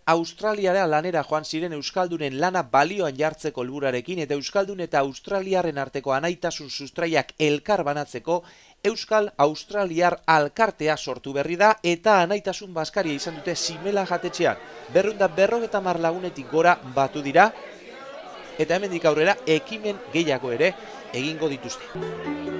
Australiara lanera joan ziren euskaldunen lana balioan jartzeko helburarekin eta euskaldun eta australiarren arteko anaitasun sustraiak elkar banatzeko Euskal-Australiar Alkartea sortu berri da eta anaitasun baskaria izan dute Zimela jatetxean. 250 lagunetik gora batu dira eta hemendik aurrera ekimen gehiago ere egingo dituzte.